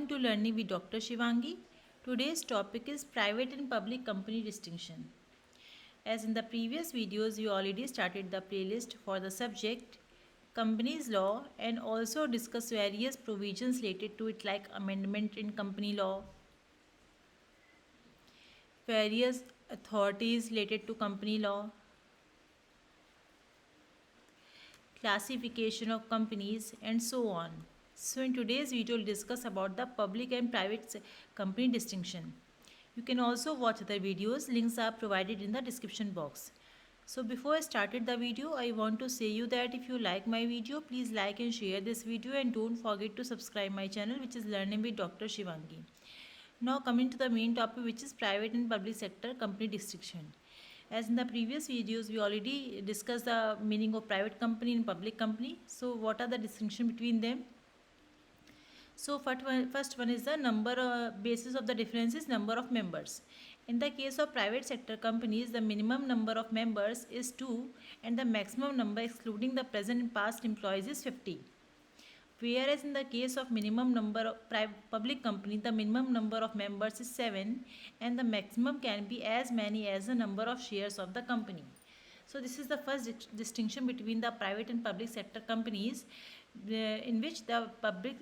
Welcome to Learning with Dr. Shivangi. Today's topic is private and public company distinction. As in the previous videos, we already started the playlist for the subject companies law and also discuss various provisions related to it like amendment in company law, various authorities related to company law, classification of companies and so on. So in today's video, we'll discuss about the public and private company distinction. You can also watch other videos. Links are provided in the description box. So before I started the video, I want to say you that if you like my video, please like and share this video and don't forget to subscribe my channel, which is Learning with Dr. Shivangi. Now coming to the main topic, which is private and public sector company distinction. As in the previous videos, we already discussed the meaning of private company and public company. So what are the distinction between them? So first one is the number basis of the difference is number of members. In the case of private sector companies, the minimum number of members is 2 and the maximum number excluding the present and past employees is 50. Whereas in the case of minimum number of public company, the minimum number of members is 7 and the maximum can be as many as the number of shares of the company. So this is the first distinction between the private and public sector companies, in which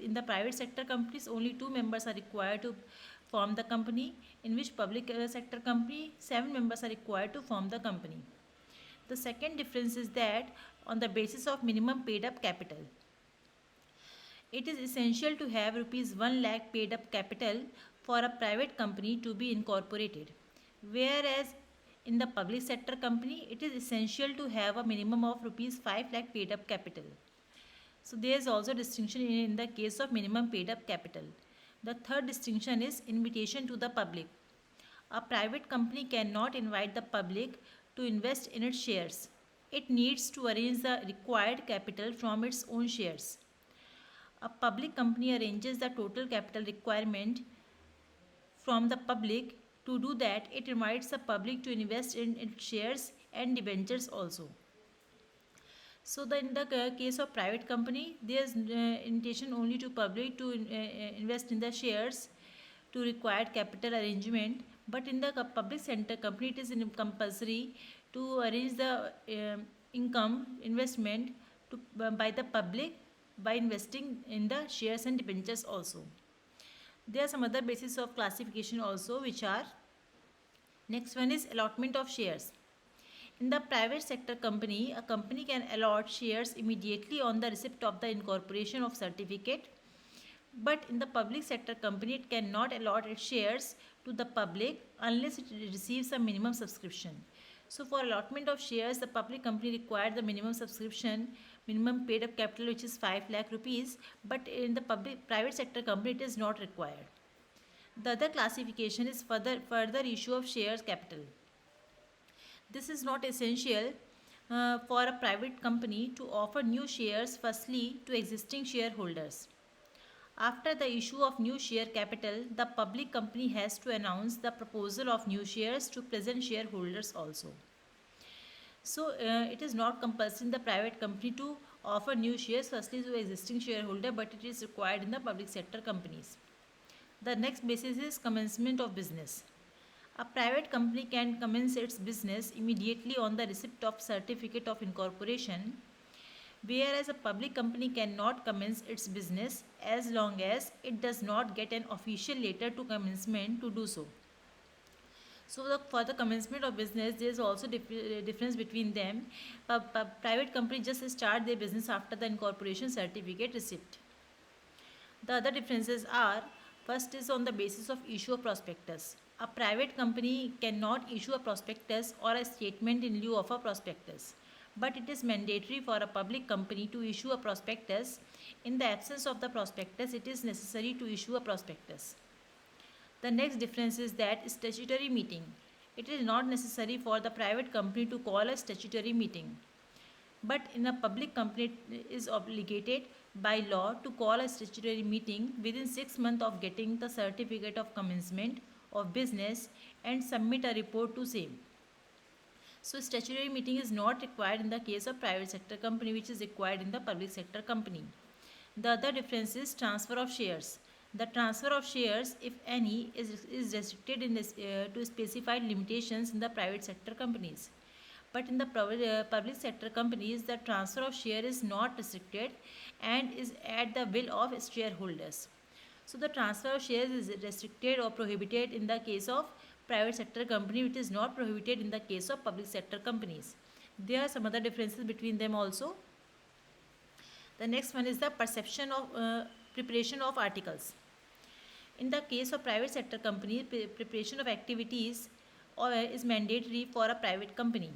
in the private sector companies only 2 members are required to form the company, in which public sector company 7 members are required to form the company. The second difference is that on the basis of minimum paid up capital, it is essential to have rupees 1 lakh paid up capital for a private company to be incorporated, whereas in the public sector company, it is essential to have a minimum of rupees 5 lakh paid up capital. So there is also distinction in the case of minimum paid up capital. The third distinction is invitation to the public. A private company cannot invite the public to invest in its shares. It needs to arrange the required capital from its own shares. A public company arranges the total capital requirement from the public. To do that, it invites the public to invest in its shares and debentures also. So in the case of private company, there is invitation only to public to invest in the shares to required capital arrangement. But in the public sector company, it is compulsory to arrange the income investment by the public by investing in the shares and debentures also. There are some other basis of classification also, which are, next one is allotment of shares. In the private sector company, a company can allot shares immediately on the receipt of the incorporation of certificate. But in the public sector company, it cannot allot its shares to the public unless it receives a minimum subscription. So for allotment of shares, the public company required the minimum subscription, minimum paid up capital, which is 5 lakh rupees. But in the private sector company, it is not required. The other classification is further issue of shares capital. This is not essential for a private company to offer new shares firstly to existing shareholders. After the issue of new share capital, the public company has to announce the proposal of new shares to present shareholders also. So it is not compulsory in the private company to offer new shares firstly to existing shareholder, but it is required in the public sector companies. The next basis is commencement of business. A private company can commence its business immediately on the receipt of certificate of incorporation, whereas a public company cannot commence its business as long as it does not get an official letter to commencement to do so. So for the commencement of business, there is also difference between them. Private company just start their business after the incorporation certificate receipt. The other differences are, first is on the basis of issue of prospectus. A private company cannot issue a prospectus or a statement in lieu of a prospectus, but it is mandatory for a public company to issue a prospectus. In the absence of the prospectus, it is necessary to issue a prospectus. The next difference is that statutory meeting. It is not necessary for the private company to call a statutory meeting, but in a public company, it is obligated by law to call a statutory meeting within 6 months of getting the certificate of commencement of business and submit a report to same. So statutory meeting is not required in the case of private sector company, which is required in the public sector company. The other difference is transfer of shares. The transfer of shares, if any, is restricted to specified limitations in the private sector companies. But in the public sector companies, the transfer of share is not restricted and is at the will of shareholders. So the transfer of shares is restricted or prohibited in the case of private sector company, which is not prohibited in the case of public sector companies. There are some other differences between them also. The next one is the perception of preparation of articles. In the case of private sector companies, preparation of activities is mandatory for a private company.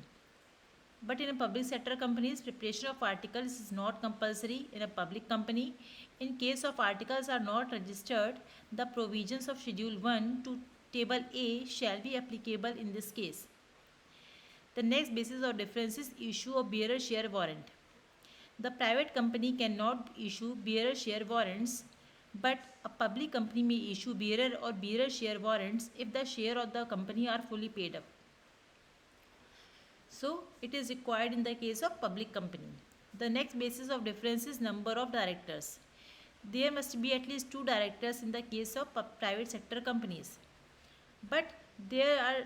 But in a public sector companies, preparation of articles is not compulsory in a public company. In case of articles are not registered, the provisions of Schedule 1 to Table A shall be applicable in this case. The next basis of difference is issue of bearer share warrant. The private company cannot issue bearer share warrants, but a public company may issue bearer or bearer share warrants if the share of the company are fully paid up. So it is required in the case of public company. The next basis of difference is number of directors. There must be at least 2 directors in the case of private sector companies. But there are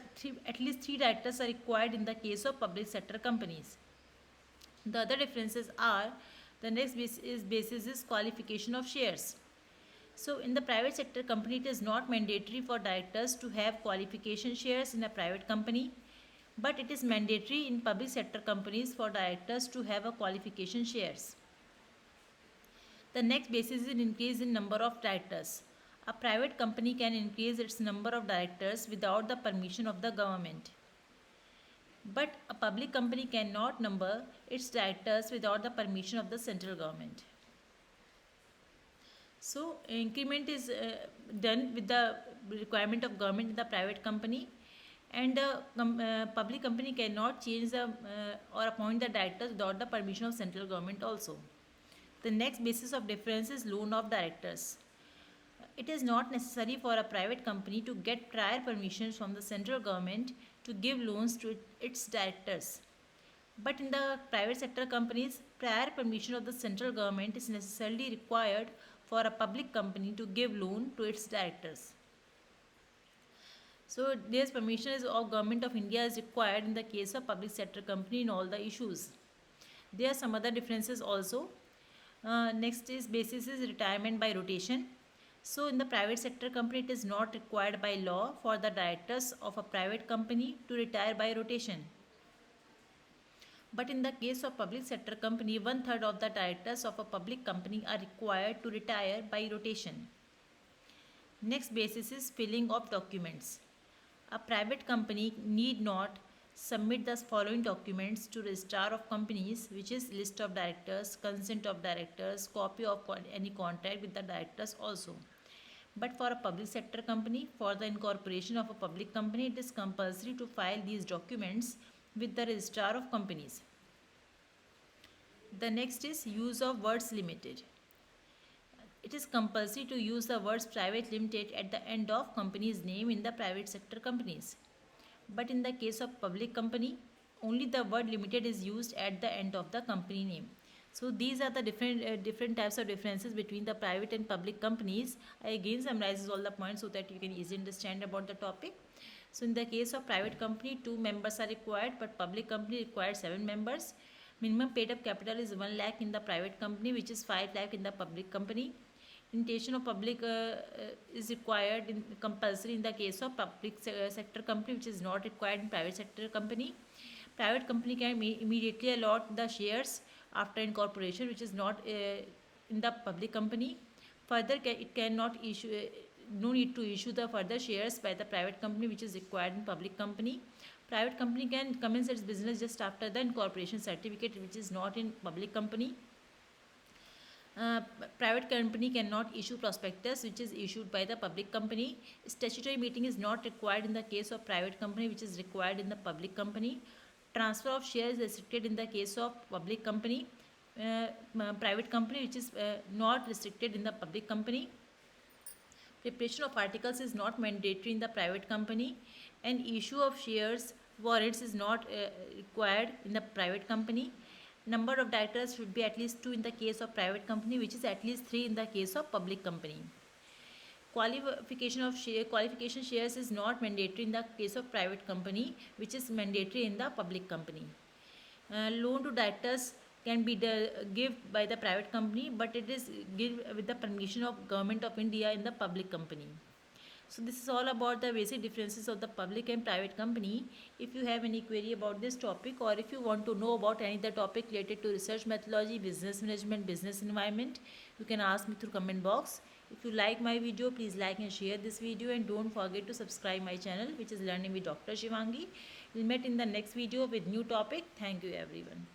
at least 3 directors are required in the case of public sector companies. The other differences are, the next basis is qualification of shares. So in the private sector company, it is not mandatory for directors to have qualification shares in a private company, but it is mandatory in public sector companies for directors to have a qualification shares. The next basis is an increase in number of directors. A private company can increase its number of directors without the permission of the government. But a public company cannot number its directors without the permission of the central government. So increment is done with the requirement of government in the private company, and public company cannot change or appoint the directors without the permission of central government also. The next basis of difference is loan of directors. It is not necessary for a private company to get prior permissions from the central government to give loans to its directors. But in the private sector companies, prior permission of the central government is necessarily required for a public company to give loan to its directors. So this permission of Government of India is required in the case of public sector company in all the issues. There are some other differences also. Next is basis is retirement by rotation. So in the private sector company, it is not required by law for the directors of a private company to retire by rotation. But in the case of public sector company, 1/3 of the directors of a public company are required to retire by rotation. Next basis is filling of documents. A private company need not submit the following documents to registrar of companies, which is list of directors, consent of directors, copy of any contract with the directors also. But for a public sector company, for the incorporation of a public company, it is compulsory to file these documents with the registrar of companies. The next is use of words limited. It is compulsory to use the words private limited at the end of company's name in the private sector companies. But in the case of public company, only the word limited is used at the end of the company name. So these are the different types of differences between the private and public companies. I again summarizes all the points so that you can easily understand about the topic. So in the case of private company, 2 members are required, but public company requires 7 members. Minimum paid up capital is 1 lakh in the private company, which is 5 lakh in the public company. Invitation of public is required compulsory in the case of public sector company, which is not required in private sector company. Private company can immediately allot the shares after incorporation, which is not in the public company. Further, it cannot issue, no need to issue the further shares by the private company, which is required in public company. Private company can commence its business just after the incorporation certificate, which is not in public company. Private company cannot issue prospectus, which is issued by the public company. Statutory meeting is not required in the case of private company, which is required in the public company. Transfer of shares is restricted in the case of public company. Private company, which is not restricted in the public company. Preparation of articles is not mandatory in the private company, and issue of shares warrants is not required in the private company. Number of directors should be at least 2 in the case of private company, which is at least 3 in the case of public company. Qualification shares is not mandatory in the case of private company, which is mandatory in the public company. Loan to directors can be given by the private company, but it is given with the permission of Government of India in the public company. So this is all about the basic differences of the public and private company. If you have any query about this topic, or if you want to know about any other topic related to research methodology, business management, business environment, you can ask me through comment box. If you like my video, please like and share this video, and don't forget to subscribe my channel, which is Learning with Dr. Shivangi. We'll meet in the next video with new topic. Thank you everyone.